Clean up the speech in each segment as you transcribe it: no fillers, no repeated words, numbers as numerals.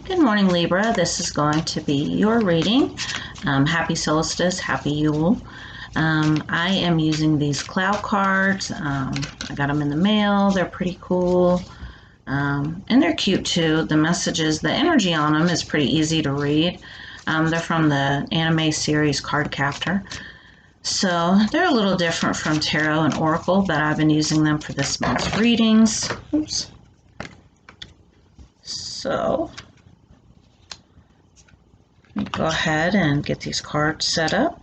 Good morning, Libra. This is going to be your reading. Happy solstice, happy Yule. I am using these Clow cards. I got them in the mail. They're pretty cool. And they're cute too. The messages, the energy on them is pretty easy to read. They're from the anime series Cardcaptor. So they're a little different from Tarot and Oracle, but I've been using them for this month's readings. Oops. So go ahead and get these cards set up.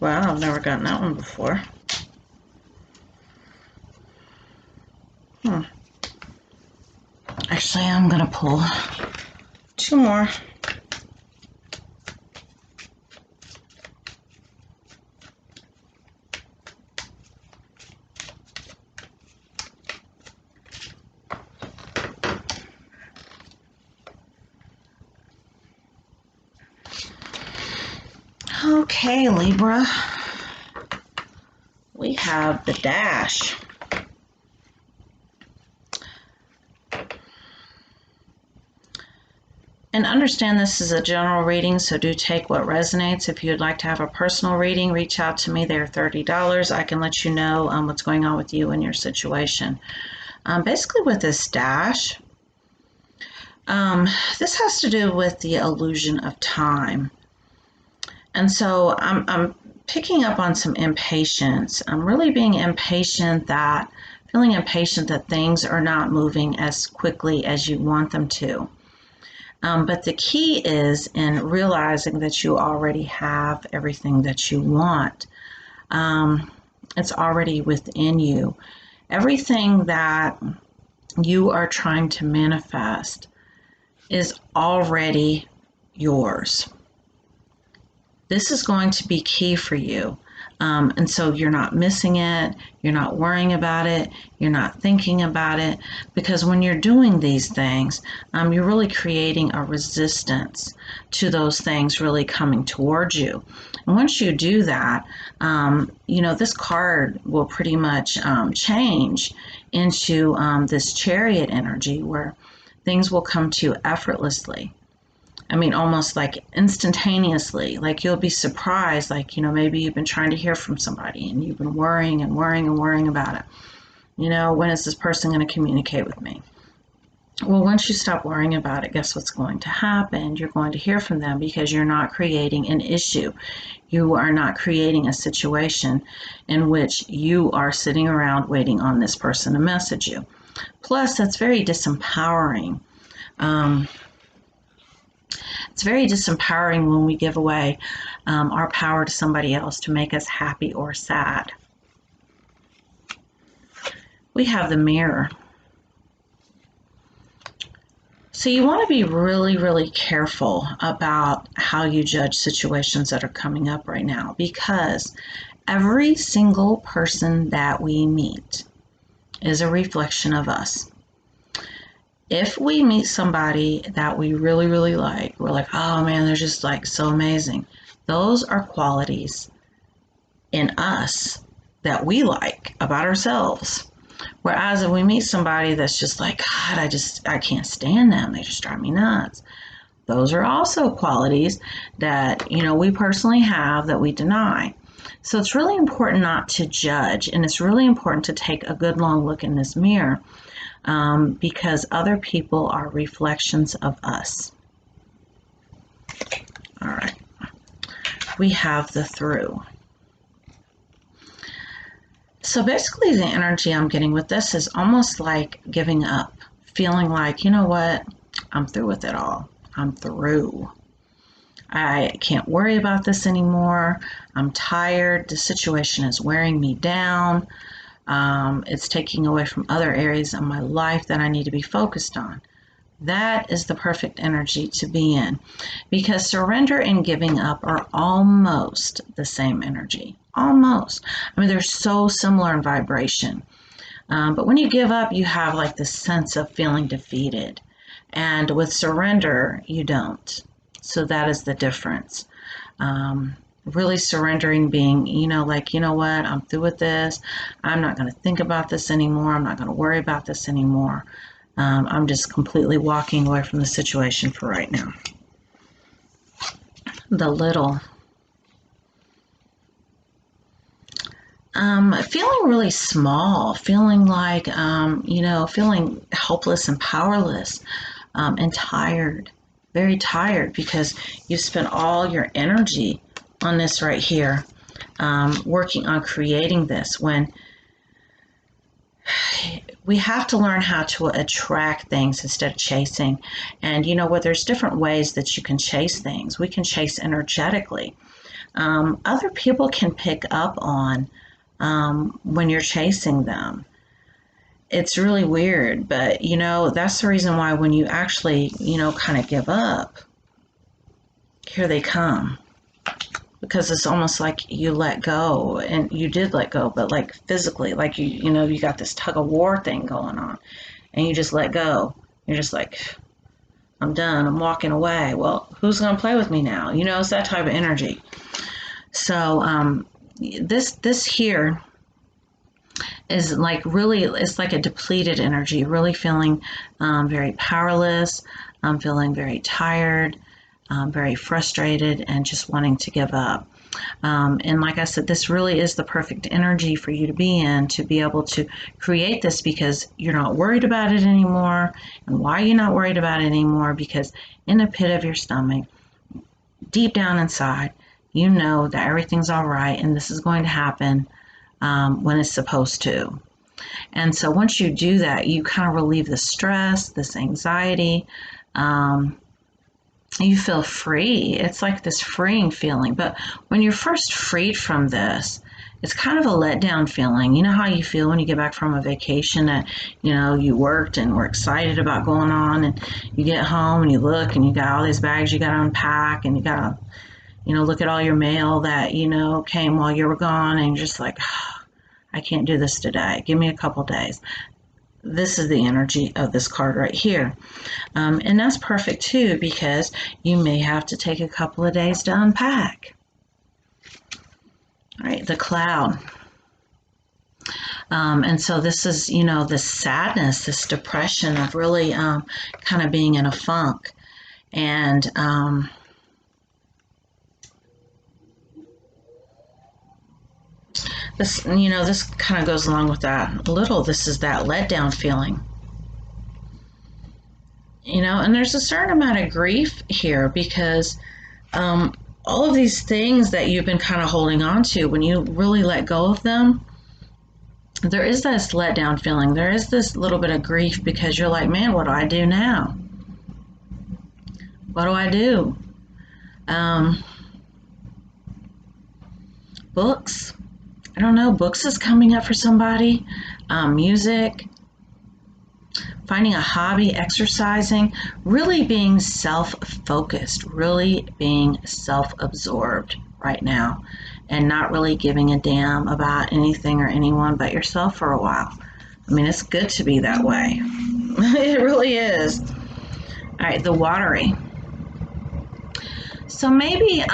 Wow, I've never gotten that one before. Actually, I'm going to pull two more. Okay, Libra. We have the Dash. And understand this is a general reading, so do take what resonates. If you'd like to have a personal reading, reach out to me. They're $30. I can let you know what's going on with you and your situation. Basically with this Dash, this has to do with the illusion of time. And so I'm picking up on some impatience. I'm really being impatient feeling impatient that things are not moving as quickly as you want them to. But the key is in realizing that you already have everything that you want. It's already within you. Everything that you are trying to manifest is already yours. This is going to be key for you. And so you're not missing it, you're not worrying about it, you're not thinking about it, because when you're doing these things, you're really creating a resistance to those things really coming towards you. And once you do that, this card will pretty much change into this Chariot energy where things will come to you effortlessly. I mean, almost like instantaneously. Like you'll be surprised, like, maybe you've been trying to hear from somebody and you've been worrying and worrying and worrying about it. When is this person going to communicate with me? Well, once you stop worrying about it, guess what's going to happen? You're going to hear from them because you're not creating an issue. You are not creating a situation in which you are sitting around waiting on this person to message you. Plus, that's very disempowering. It's very disempowering when we give away our power to somebody else to make us happy or sad. We have the Mirror. So you want to be really, really careful about how you judge situations that are coming up right now, because every single person that we meet is a reflection of us. If we meet somebody that we really, really like, we're like, oh man, they're just like so amazing. Those are qualities in us that we like about ourselves. Whereas if we meet somebody that's just like, God, I can't stand them. They just drive me nuts. Those are also qualities that, we personally have that we deny. So it's really important not to judge, and it's really important to take a good long look in this mirror. Because other people are reflections of us. All right. We have the Through. So basically the energy I'm getting with this is almost like giving up, feeling like, you know what, I'm through with it all. I'm through. I can't worry about this anymore. I'm tired. The situation is wearing me down. It's taking away from other areas of my life that I need to be focused on. That is the perfect energy to be in, because surrender and giving up are almost the same energy. Almost. I mean, they're so similar in vibration. But when you give up, you have like this sense of feeling defeated. And with surrender, you don't. So that is the difference. Really surrendering, being, like, you know what, I'm through with this. I'm not going to think about this anymore. I'm not going to worry about this anymore. I'm just completely walking away from the situation for right now. The little. Feeling really small, feeling like, feeling helpless and powerless, and tired, very tired, because you've spent all your energy on this right here, working on creating this, when we have to learn how to attract things instead of chasing. And there's different ways that you can chase things. We can chase energetically. Other people can pick up on when you're chasing them. It's really weird, but that's the reason why when you actually, kind of give up, here they come. Because it's almost like you let go, and you did let go, but like physically, like you got this tug of war thing going on, and you just let go. You're just like, I'm done, I'm walking away. Well, who's going to play with me now? It's that type of energy. So this here is like really, it's like a depleted energy, really feeling very powerless, feeling very tired, very frustrated, and just wanting to give up. And like I said, this really is the perfect energy for you to be in, to be able to create this, because you're not worried about it anymore. And why are you not worried about it anymore? Because in the pit of your stomach, deep down inside, you know that everything's all right, and this is going to happen when it's supposed to. And so once you do that, you kind of relieve the stress, this anxiety. You feel free. It's like this freeing feeling. But when you're first freed from this, it's kind of a letdown feeling. You know how you feel when you get back from a vacation that, you worked and were excited about going on, and you get home and you look and you got all these bags you got to unpack, and you got to, look at all your mail that, came while you were gone, and you're just like, oh, I can't do this today. Give me a couple days. This is the energy of this card right here. And that's perfect too, because you may have to take a couple of days to unpack. All right, the Cloud. And so this is, this sadness, this depression of really kind of being in a funk. And this kind of goes along with that a little. This is that letdown feeling. And there's a certain amount of grief here, because all of these things that you've been kind of holding on to, when you really let go of them, there is this letdown feeling. There is this little bit of grief, because you're like, man, what do I do now? What do I do? Books. I don't know. Books is coming up for somebody. Music. Finding a hobby, exercising, really being self-focused, really being self-absorbed right now, and not really giving a damn about anything or anyone but yourself for a while. I mean, it's good to be that way. It really is. All right, the watery. So maybe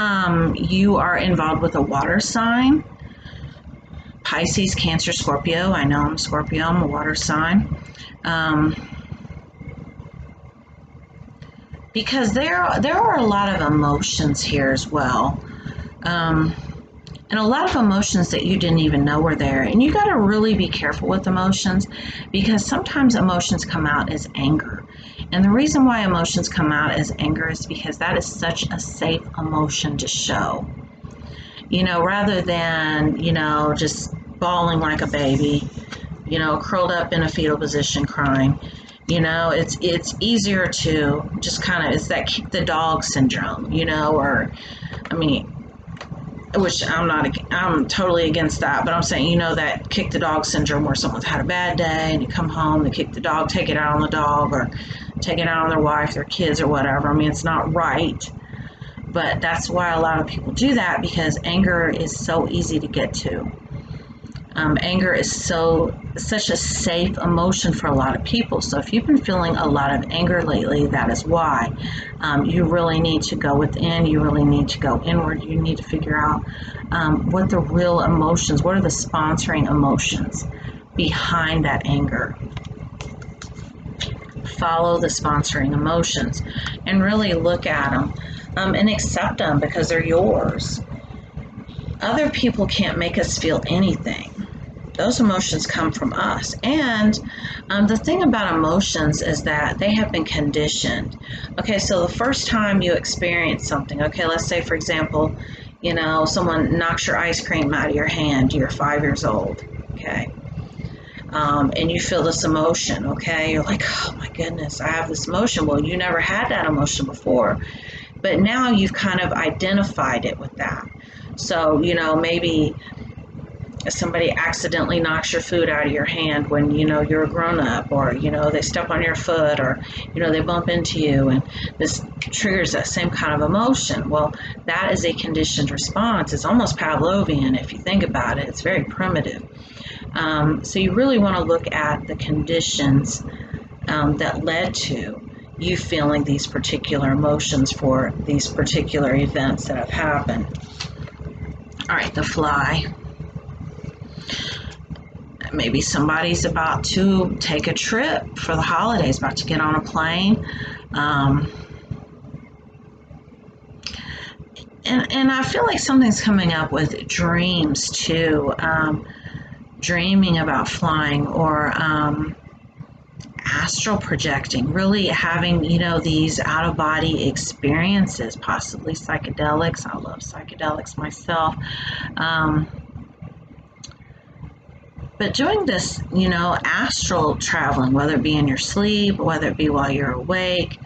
you are involved with a water sign. Pisces, Cancer, Scorpio. I know I'm Scorpio. I'm a water sign. Because there are a lot of emotions here as well. And a lot of emotions that you didn't even know were there. And you got to really be careful with emotions, because sometimes emotions come out as anger. And the reason why emotions come out as anger is because that is such a safe emotion to show. Rather than, just bawling like a baby, curled up in a fetal position crying. It's easier to just kind of, it's that kick the dog syndrome, or, I mean, which I'm totally against that, but I'm saying, you know, that kick the dog syndrome where someone's had a bad day and you come home, they kick the dog, take it out on the dog, or take it out on their wife, their kids, or whatever. I mean, it's not right, but that's why a lot of people do that, because anger is so easy to get to. Anger is such a safe emotion for a lot of people. So if you've been feeling a lot of anger lately, that is why. You really need to go within. You really need to go inward. You need to figure out what the real emotions, what are the sponsoring emotions behind that anger. Follow the sponsoring emotions and really look at them and accept them, because they're yours. Other people can't make us feel anything. Those emotions come from us. And the thing about emotions is that they have been conditioned. Okay, so the first time you experience something, okay, let's say, for example, you know, someone knocks your ice cream out of your hand, you're 5 years old, okay, and you feel this emotion, okay, you're like, oh my goodness, I have this emotion. Well, you never had that emotion before, but now you've kind of identified it with that. So, you know, maybe somebody accidentally knocks your food out of your hand when, you know, you're a grown-up, or, you know, they step on your foot, or, you know, they bump into you, and this triggers that same kind of emotion. Well, that is a conditioned response. It's almost Pavlovian if you think about it. It's very primitive. So you really want to look at the conditions that led to you feeling these particular emotions for these particular events that have happened. All right, the fly. Maybe somebody's about to take a trip for the holidays, about to get on a plane. And I feel like something's coming up with dreams too. Dreaming about flying, or astral projecting, really having, you know, these out-of-body experiences, possibly psychedelics. I love psychedelics myself. But doing this, you know, astral traveling, whether it be in your sleep, whether it be while you're awake,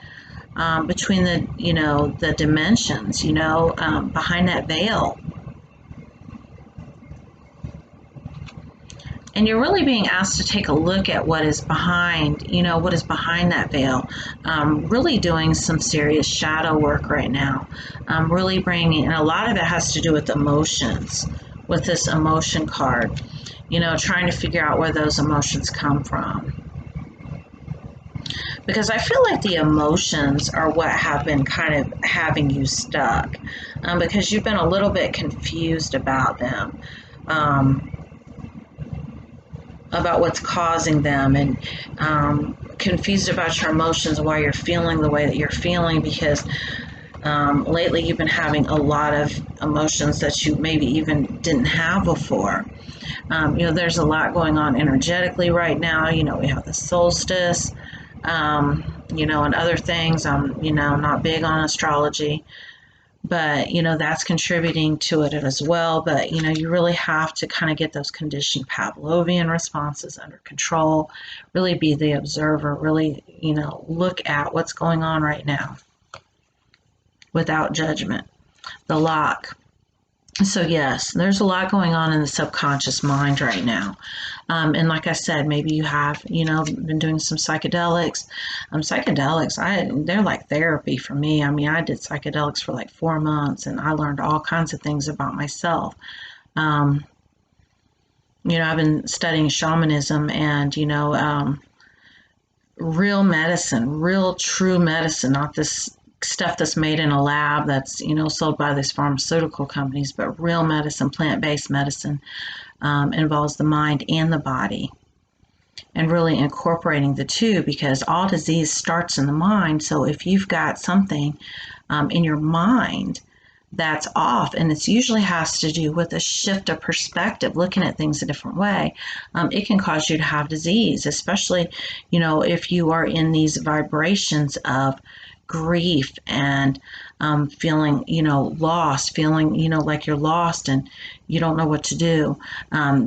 between the, you know, the dimensions, you know, behind that veil. And you're really being asked to take a look at what is behind, you know, what is behind that veil. Really doing some serious shadow work right now. Really bringing, and a lot of it has to do with emotions, with this emotion card. You know, trying to figure out where those emotions come from. Because I feel like the emotions are what have been kind of having you stuck, because you've been a little bit confused about them, about what's causing them, and confused about your emotions, why you're feeling the way that you're feeling, because lately you've been having a lot of emotions that you maybe even didn't have before. You know, there's a lot going on energetically right now. You know, we have the solstice, you know, and other things. I'm, you know, not big on astrology, but, you know, that's contributing to it as well. But, you know, you really have to kind of get those conditioned Pavlovian responses under control, really be the observer, really, you know, look at what's going on right now without judgment. The lock. So yes, there's a lot going on in the subconscious mind right now. And like I said, maybe you have, you know, been doing some psychedelics. They're like therapy for me. I mean, I did psychedelics for like 4 months, and I learned all kinds of things about myself. You know, I've been studying shamanism, and, you know, real medicine, real true medicine, not this stuff that's made in a lab that's, you know, sold by these pharmaceutical companies, but real medicine, plant-based medicine, involves the mind and the body, and really incorporating the two, because all disease starts in the mind. So if you've got something in your mind that's off, and it usually has to do with a shift of perspective, looking at things a different way, it can cause you to have disease, especially, you know, if you are in these vibrations of grief and feeling, you know, lost, feeling, you know, like you're lost and you don't know what to do.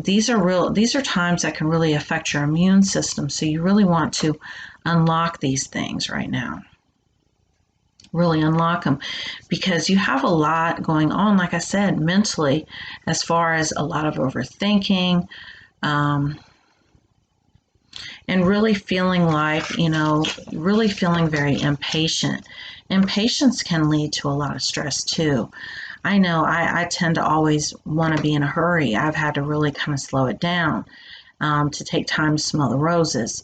These are times that can really affect your immune system. So you really want to unlock these things right now. really unlock them, because you have a lot going on, like I said, mentally, as far as a lot of overthinking, um, and really feeling like, really feeling very impatient. Impatience can lead to a lot of stress too. I know I tend to always want to be in a hurry. I've had to really kind of slow it down, to take time to smell the roses.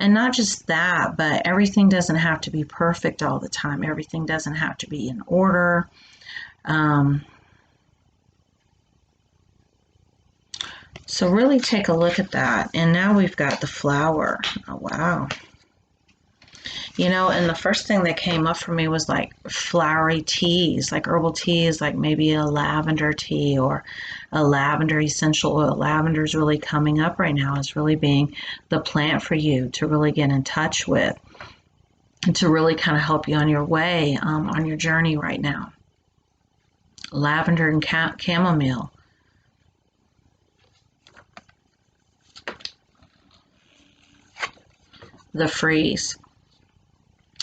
And not just that, but everything doesn't have to be perfect all the time. Everything doesn't have to be in order. Um, so really take a look at that. And now we've got the flower. Oh, wow. And the first thing that came up for me was like flowery teas, like herbal teas, like maybe a lavender tea or a lavender essential oil. Lavender is really coming up right now. It's really being the plant for you to really get in touch with and to really kind of help you on your way, on your journey right now. Lavender and chamomile. The freeze.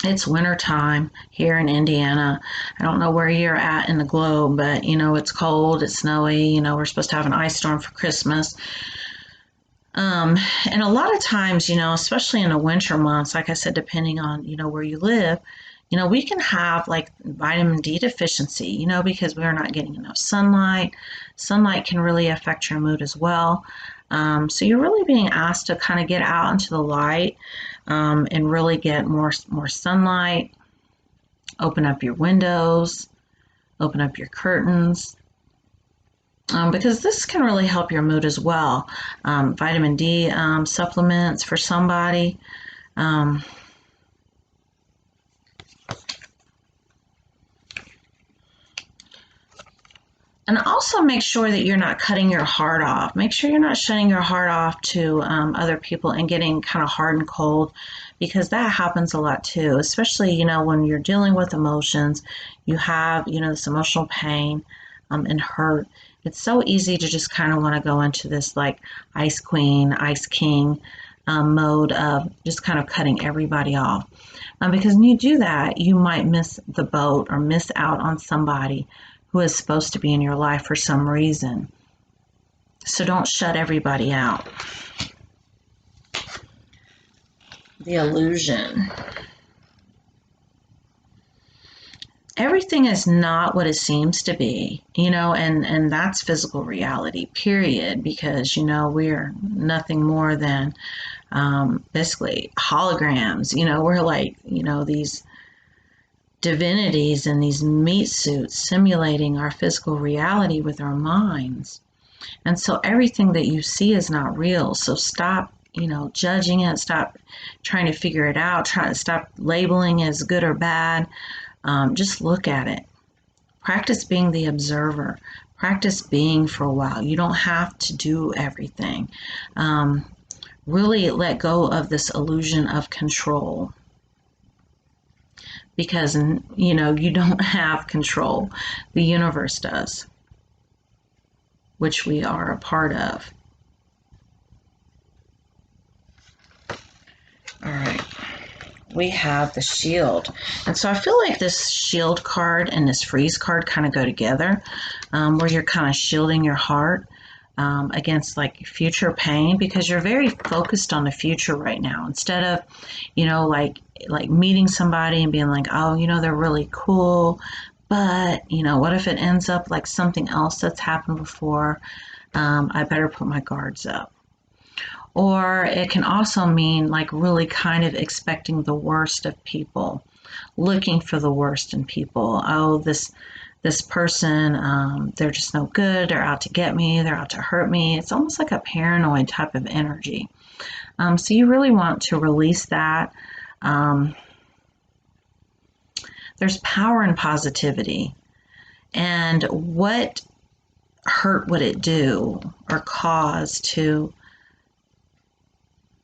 It's wintertime here in Indiana. I don't know where you're at in the globe, but it's cold, it's snowy. We're supposed to have an ice storm for Christmas. And a lot of times, especially in the winter months, like I said, depending on, where you live, we can have like vitamin D deficiency, because we're not getting enough sunlight. Sunlight can really affect your mood as well. So you're really being asked to kind of get out into the light, and really get more sunlight. Open up your windows, open up your curtains, because this can really help your mood as well. Vitamin D supplements for somebody. Um, And also make sure that you're not cutting your heart off. Make sure you're not shutting your heart off to other people and getting kind of hard and cold, because that happens a lot too, especially, when you're dealing with emotions, you have, this emotional pain, and hurt. It's so easy to just kind of want to go into this like ice queen, ice king mode of just kind of cutting everybody off. Because when you do that, you might miss the boat or miss out on somebody who is supposed to be in your life for some reason. So don't shut everybody out. The illusion. Everything is not what it seems to be, and that's physical reality, period, because, we're nothing more than basically holograms. We're like, these divinities in these meat suits simulating our physical reality with our minds. And so everything that you see is not real. So stop, judging it, stop trying to figure it out, stop labeling as good or bad. Just look at it. Practice being the observer. Practice being for a while. You don't have to do everything. Really let go of this illusion of control, because you don't have control. The universe does, which we are a part of. All right, we have the shield, and so I feel like this shield card and this freeze card kind of go together, where you're kind of shielding your heart against like future pain, because you're very focused on the future right now, instead of like meeting somebody and being like, oh, they're really cool, but what if it ends up like something else that's happened before? I better put my guards up. Or it can also mean like really kind of expecting the worst of people, looking for the worst in people. Oh, this person, they're just no good, they're out to get me, they're out to hurt me. It's almost like a paranoid type of energy. So you really want to release that. There's power in positivity. And what hurt would it do or cause to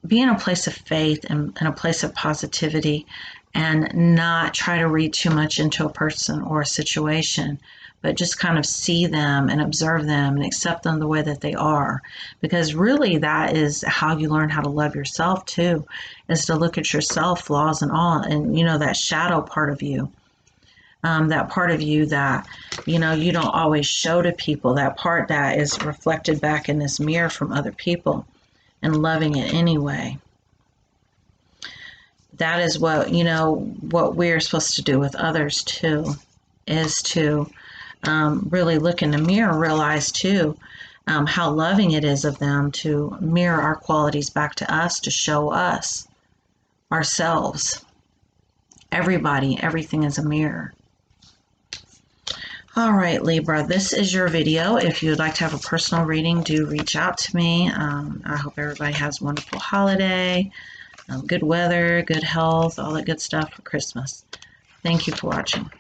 be in a place of faith and in a place of positivity, and not try to read too much into a person or a situation, but just kind of see them and observe them and accept them the way that they are. Because really that is how you learn how to love yourself too, is to look at yourself, flaws and all, and that shadow part of you. that part of you that, you know, you don't always show to people, that part that is reflected back in this mirror from other people and loving it anyway. That is what, you know, what we're supposed to do with others too, is to really look in the mirror, realize too how loving it is of them to mirror our qualities back to us, to show us ourselves. Everybody, everything is a mirror. All right, Libra, this is your video. If you would like to have a personal reading, do reach out to me. I hope everybody has a wonderful holiday, good weather, good health, all that good stuff for Christmas. Thank you for watching.